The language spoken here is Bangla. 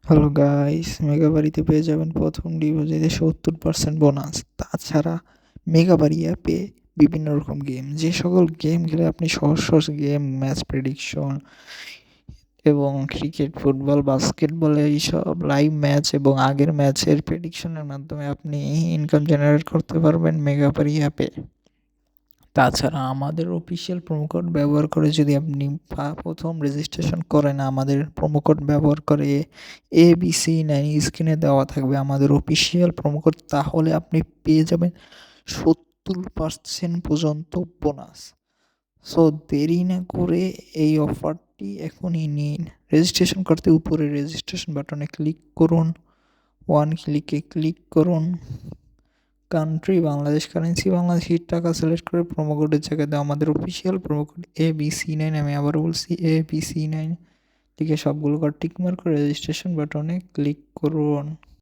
হ্যালো গাইস, মেগাবাড়িতে পেয়ে যাবেন প্রথম ডিপোজিটে 70% বোনাস। তাছাড়া মেগাবাড়ি অ্যাপে বিভিন্ন রকম গেম, যে সকল গেম খেলে আপনি সহজ সহজ গেম, ম্যাচ প্রেডিকশন এবং ক্রিকেট, ফুটবল, বাস্কেটবল এইসব লাইভ ম্যাচ এবং আগের ম্যাচের প্রেডিকশনের মাধ্যমে আপনি ইনকাম জেনারেট করতে পারবেন মেগাবাড়ি অ্যাপে। তাছাড়া আমাদের অফিসিয়াল প্রোমো কোড ব্যবহার করে যদি আপনি প্রথম রেজিস্ট্রেশন করেন, আমাদের প্রোমো কোড ব্যবহার করে ABC9 স্ক্রিনে দেওয়া থাকবে আমাদের অফিসিয়াল প্রোমো কোড, তাহলে আপনি পেয়ে যাবেন 70% পর্যন্ত বোনাস। সো দেরি না করে এই অফারটি এখনই নিন। রেজিস্ট্রেশন করতে উপরে রেজিস্ট্রেশন বাটনে ক্লিক করুন, ওয়ান ক্লিকে ক্লিক করুন, কান্ট্রি বাংলাদেশ, কারেন্সি বাংলাদেশি টাকা সিলেক্ট করে প্রোমো কোডের জায়গায় দাও আমাদের অফিসিয়াল প্রোমো কোড ABC9। আমি আবার বলছি ABC9 লিখে সবগুলো টিক মার্ক করে রেজিস্ট্রেশন বাটনে ক্লিক করুন।